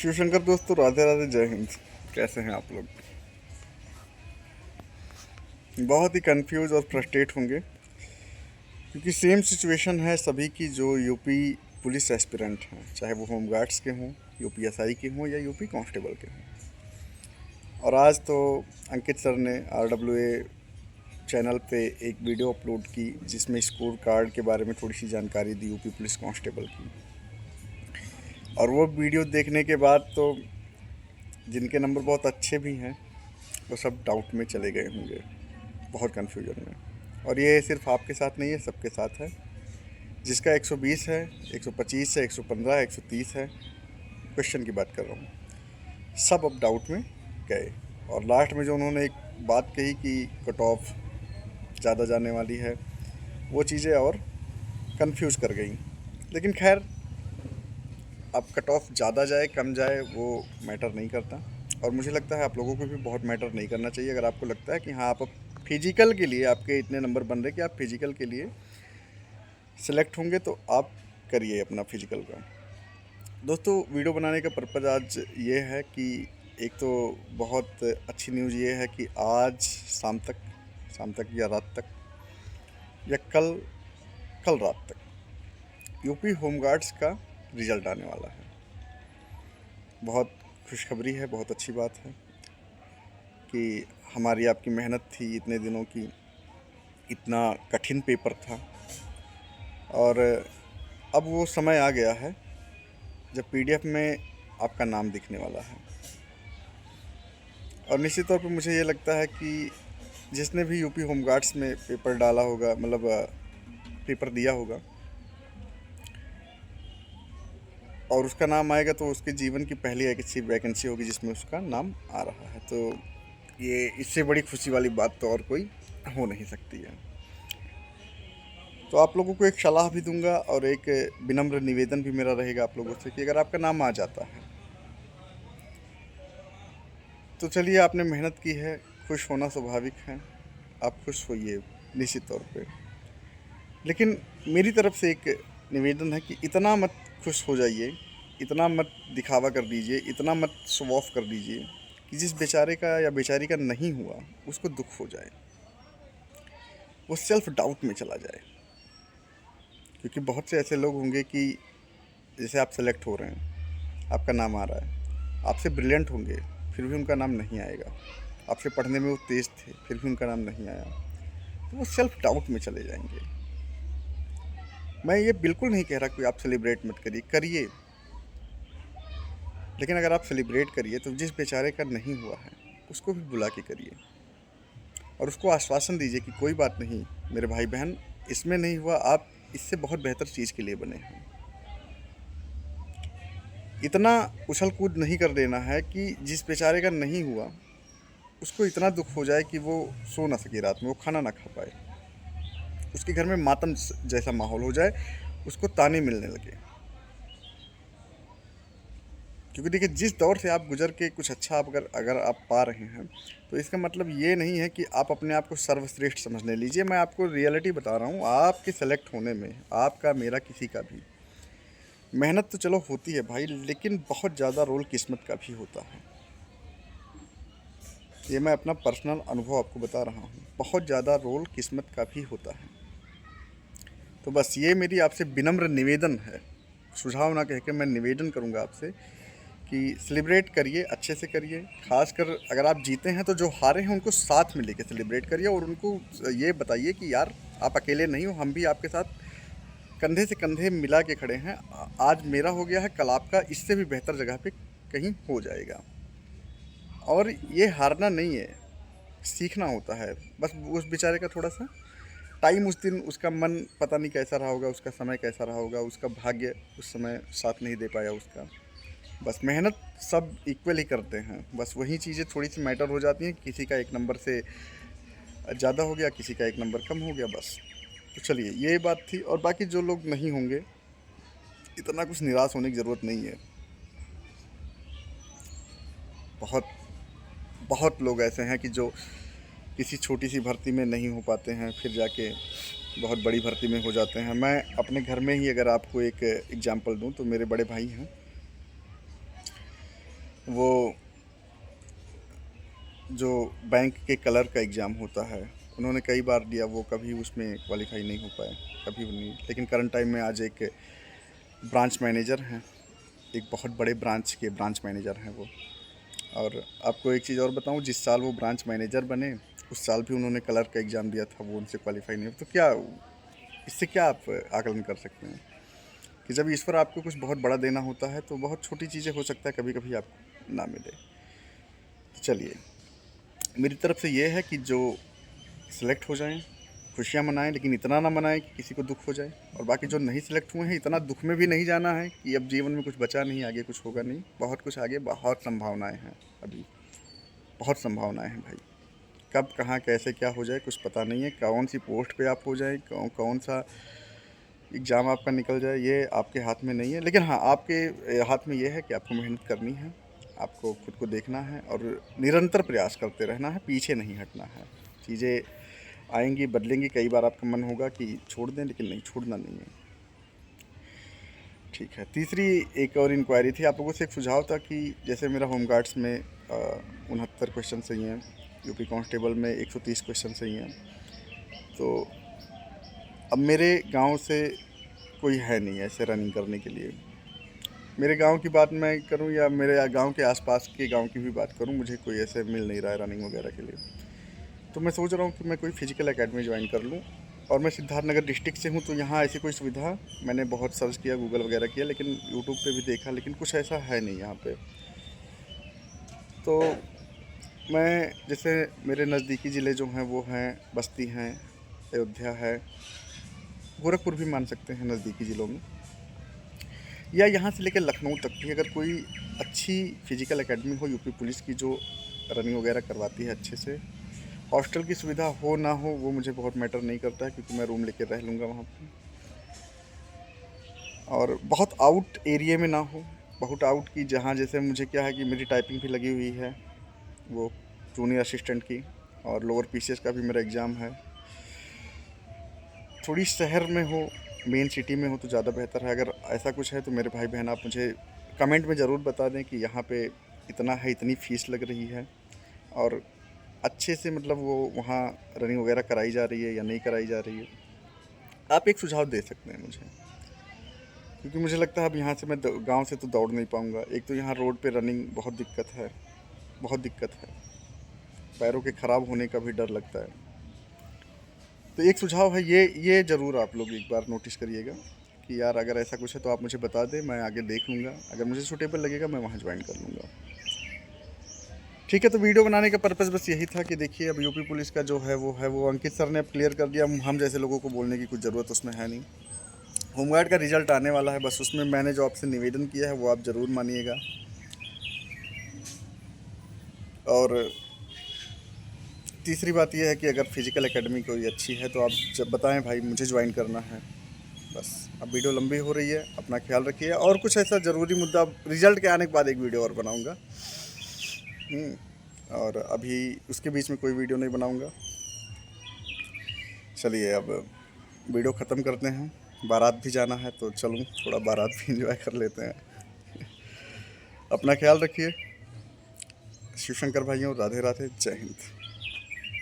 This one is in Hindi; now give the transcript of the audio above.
शिवशंकर दोस्तों, राधे राधे, जय हिंद। कैसे हैं आप लोग? बहुत ही कंफ्यूज और फ्रस्ट्रेट होंगे क्योंकि सेम सिचुएशन है सभी की जो यूपी पुलिस एस्पिरेंट हैं, चाहे वो होम गार्ड्स के हों, यूपी एसआई के हों या यूपी कांस्टेबल के हों। और आज तो अंकित सर ने आरडब्ल्यूए चैनल पे एक वीडियो अपलोड की जिसमें स्कोर कार्ड के बारे में थोड़ी सी जानकारी दी यूपी पुलिस कांस्टेबल की। और वो वीडियो देखने के बाद तो जिनके नंबर बहुत अच्छे भी हैं वो सब डाउट में चले गए होंगे, बहुत कन्फ्यूजन में। और ये सिर्फ आपके साथ नहीं है, सबके साथ है। जिसका 120 है, 125 है, 115 है, 130 है, क्वेश्चन की बात कर रहा हूँ, सब अब डाउट में गए। और लास्ट में जो उन्होंने एक बात कही कि कट ऑफ ज़्यादा जाने वाली है, वो चीज़ें और कंफ्यूज कर गई। लेकिन खैर, अब कट ऑफ ज़्यादा जाए कम जाए वो मैटर नहीं करता, और मुझे लगता है आप लोगों को भी बहुत मैटर नहीं करना चाहिए। अगर आपको लगता है कि हाँ, आप फिजिकल के लिए आपके इतने नंबर बन रहे कि आप फिजिकल के लिए सेलेक्ट होंगे, तो आप करिए अपना फिजिकल का। दोस्तों, वीडियो बनाने का पर्पज़ आज ये है कि एक तो बहुत अच्छी न्यूज़ ये है कि आज शाम तक या रात तक या कल कल रात तक यूपी होमगार्ड्स का रिज़ल्ट आने वाला है। बहुत खुशखबरी है, बहुत अच्छी बात है कि हमारी आपकी मेहनत थी इतने दिनों की, इतना कठिन पेपर था, और अब वो समय आ गया है जब पीडीएफ में आपका नाम दिखने वाला है। और निश्चित तौर पे मुझे ये लगता है कि जिसने भी यूपी होमगार्ड्स में पेपर डाला होगा, मतलब पेपर दिया होगा, और उसका नाम आएगा तो उसके जीवन की पहली एक अच्छी वैकेंसी होगी जिसमें उसका नाम आ रहा है। तो ये इससे बड़ी खुशी वाली बात तो और कोई हो नहीं सकती है। तो आप लोगों को एक सलाह भी दूंगा और एक विनम्र निवेदन भी मेरा रहेगा आप लोगों से कि अगर आपका नाम आ जाता है तो चलिए, आपने मेहनत की है, खुश होना स्वाभाविक है, आप खुश होइए निश्चित तौर पे। लेकिन मेरी तरफ से एक निवेदन है कि इतना मत खुश हो जाइए, इतना मत दिखावा कर दीजिए, इतना मत शो ऑफ कर दीजिए कि जिस बेचारे का या बेचारी का नहीं हुआ उसको दुख हो जाए, वो सेल्फ डाउट में चला जाए। क्योंकि बहुत से ऐसे लोग होंगे कि जैसे आप सेलेक्ट हो रहे हैं, आपका नाम आ रहा है, आपसे ब्रिलियंट होंगे फिर भी उनका नाम नहीं आएगा, आपसे पढ़ने में वो तेज़ थे फिर भी उनका नाम नहीं आया, तो वो सेल्फ डाउट में चले जाएंगे। मैं ये बिल्कुल नहीं कह रहा कि आप सेलिब्रेट मत करिए, करिए, लेकिन अगर आप सेलिब्रेट करिए तो जिस बेचारे का नहीं हुआ है उसको भी बुला के करिए और उसको आश्वासन दीजिए कि कोई बात नहीं मेरे भाई बहन, इसमें नहीं हुआ, आप इससे बहुत बेहतर चीज़ के लिए बने हैं। इतना उछल कूद नहीं कर देना है कि जिस बेचारे का नहीं हुआ उसको इतना दुख हो जाए कि वो सो ना सके, रात में वो खाना ना खा पाए, उसके घर में मातम जैसा माहौल हो जाए, उसको ताने मिलने लगे। क्योंकि देखिए, जिस दौर से आप गुजर के कुछ अच्छा आप अगर आप पा रहे हैं तो इसका मतलब ये नहीं है कि आप अपने आप को सर्वश्रेष्ठ समझने लीजिए। मैं आपको रियलिटी बता रहा हूँ, आपके सेलेक्ट होने में आपका, मेरा, किसी का भी मेहनत तो चलो होती है भाई, लेकिन बहुत ज़्यादा रोल किस्मत का भी होता है। ये मैं अपना पर्सनल अनुभव आपको बता रहा हूँ, बहुत ज़्यादा रोल किस्मत का भी होता है। तो बस ये मेरी आपसे विनम्र निवेदन है, सुझाव ना कह के मैं निवेदन करूँगा आपसे कि सेलिब्रेट करिए, अच्छे से करिए। खासकर अगर आप जीते हैं तो जो हारे हैं उनको साथ में लेके सेलिब्रेट करिए और उनको ये बताइए कि यार आप अकेले नहीं हो, हम भी आपके साथ कंधे से कंधे मिला के खड़े हैं। आज मेरा हो गया है, कल आपका इससे भी बेहतर जगह पे कहीं हो जाएगा। और ये हारना नहीं है, सीखना होता है। बस उस बेचारे का थोड़ा सा टाइम, उस दिन उसका मन पता नहीं कैसा रहा होगा, उसका समय कैसा रहा होगा, उसका भाग्य उस समय साथ नहीं दे पाया उसका। बस मेहनत सब इक्वल ही करते हैं, बस वही चीज़ें थोड़ी सी मैटर हो जाती हैं, किसी का एक नंबर से ज़्यादा हो गया, किसी का एक नंबर कम हो गया, बस। तो चलिए, ये बात थी। और बाकी जो लोग नहीं होंगे, इतना कुछ निराश होने की ज़रूरत नहीं है। बहुत बहुत लोग ऐसे हैं कि जो किसी छोटी सी भर्ती में नहीं हो पाते हैं, फिर जाके बहुत बड़ी भर्ती में हो जाते हैं। मैं अपने घर में ही अगर आपको एक एग्जांपल दूं तो मेरे बड़े भाई हैं, वो जो बैंक के कलर का एग्ज़ाम होता है, उन्होंने कई बार दिया, वो कभी उसमें क्वालिफाई नहीं हो पाए, कभी भी नहीं। लेकिन करंट टाइम में आज एक ब्रांच मैनेजर हैं, एक बहुत बड़े ब्रांच के ब्रांच मैनेजर हैं वो। और आपको एक चीज़ और बताऊं, जिस साल वो ब्रांच मैनेजर बने उस साल भी उन्होंने कलर का एग्ज़ाम दिया था, वो उनसे क्वालिफाई नहीं हुआ। तो क्या इससे क्या आप आकलन कर सकते हैं कि जब ईश्वर आपको कुछ बहुत बड़ा देना होता है तो बहुत छोटी चीज़ें हो सकता है कभी कभी आपको ना मिले। तो चलिए, मेरी तरफ से ये है कि जो सिलेक्ट हो जाएं खुशियाँ मनाएं, लेकिन इतना ना मनाएं कि किसी को दुख हो जाए। और बाकी जो नहीं सिलेक्ट हुए हैं, इतना दुख में भी नहीं जाना है कि अब जीवन में कुछ बचा नहीं, आगे कुछ होगा नहीं। बहुत कुछ आगे, बहुत संभावनाएं हैं अभी, बहुत संभावनाएं हैं भाई। कब कहाँ कैसे क्या हो जाए कुछ पता नहीं है। कौन सी पोस्ट पे आप हो जाए, कौन सा एग्ज़ाम आपका निकल जाए, ये आपके हाथ में नहीं है। लेकिन हाँ, आपके हाथ में ये है कि आपको मेहनत करनी है, आपको खुद को देखना है और निरंतर प्रयास करते रहना है, पीछे नहीं हटना है। चीज़ें आएंगी, बदलेंगी। कई बार आपका मन होगा कि छोड़ दें, लेकिन नहीं, छोड़ना नहीं है। ठीक है, तीसरी एक और इंक्वायरी थी आप लोगों से। एक सुझाव था कि जैसे मेरा होमगार्ड्स में 69 क्वेश्चन सही हैं, यूपी कांस्टेबल में 130 क्वेश्चन सही हैं। तो अब मेरे गांव से कोई है नहीं ऐसे रनिंग करने के लिए। मेरे गांव की बात मैं करूं या मेरे गांव के आसपास के गांव की भी बात करूं, मुझे कोई ऐसे मिल नहीं रहा है रनिंग वगैरह के लिए। तो मैं सोच रहा हूं कि मैं कोई फिजिकल एकेडमी ज्वाइन कर लूं। और मैं सिद्धार्थनगर डिस्ट्रिक्ट से हूं, तो यहाँ ऐसी कोई सुविधा, मैंने बहुत सर्च किया, गूगल वगैरह किया, लेकिन यूट्यूब पे भी देखा, लेकिन कुछ ऐसा है नहीं यहाँ पे। तो मैं जैसे, मेरे नज़दीकी ज़िले जो हैं वो हैं बस्ती हैं, अयोध्या है, गोरखपुर भी मान सकते हैं नज़दीकी ज़िलों में, या यहाँ से लेकर लखनऊ तक भी अगर कोई अच्छी फिजिकल एकेडमी हो यूपी पुलिस की, जो रनिंग वगैरह करवाती है अच्छे से। हॉस्टल की सुविधा हो ना हो वो मुझे बहुत मैटर नहीं करता है, क्योंकि मैं रूम लेकर रह लूँगा वहाँ पे। और बहुत आउट एरिया में ना हो, बहुत आउट की, जहाँ जैसे मुझे क्या है कि मेरी टाइपिंग भी लगी हुई है, वो जूनियर असिस्टेंट की, और लोअर पीसीएस का भी मेरा एग्ज़ाम है। थोड़ी शहर में हो, मेन सिटी में हो तो ज़्यादा बेहतर है। अगर ऐसा कुछ है तो मेरे भाई बहन, आप मुझे कमेंट में ज़रूर बता दें कि यहाँ पे इतना है, इतनी फ़ीस लग रही है, और अच्छे से मतलब वो वहाँ रनिंग वगैरह कराई जा रही है या नहीं कराई जा रही है। आप एक सुझाव दे सकते हैं मुझे, क्योंकि मुझे लगता है अब यहाँ से मैं गांव से तो दौड़ नहीं पाऊँगा। एक तो यहाँ रोड पे रनिंग बहुत दिक्कत है, बहुत दिक्कत है, पैरों के ख़राब होने का भी डर लगता है। तो एक सुझाव है, ये ज़रूर आप लोग एक बार नोटिस करिएगा कि यार अगर ऐसा कुछ है तो आप मुझे बता दें, मैं आगे देख लूँगा, अगर मुझे सूटेबल लगेगा मैं वहाँ ज्वाइन कर लूँगा। ठीक है, तो वीडियो बनाने का पर्पज़ बस यही था कि देखिए, अब यूपी पुलिस का जो है वो अंकित सर ने अब क्लियर कर दिया। हम जैसे लोगों को बोलने की कुछ ज़रूरत उसमें है नहीं। होमगार्ड का रिज़ल्ट आने वाला है, बस उसमें मैंने जो आपसे निवेदन किया है वो आप ज़रूर मानिएगा। और तीसरी बात यह है कि अगर फिज़िकल एकेडमी कोई अच्छी है तो आप जब बताएं भाई, मुझे ज्वाइन करना है। बस, अब वीडियो लंबी हो रही है, अपना ख्याल रखिए। और कुछ ऐसा ज़रूरी मुद्दा रिज़ल्ट के आने के बाद एक वीडियो और बनाऊँगा। और अभी उसके बीच में कोई वीडियो नहीं बनाऊँगा। चलिए, अब वीडियो ख़त्म करते हैं। बारात भी जाना है तो चलूँ, थोड़ा बारात भी इंजॉय कर लेते हैं। अपना ख्याल रखिए। शिव शंकर भाइयों, राधे राधे, जय हिंद।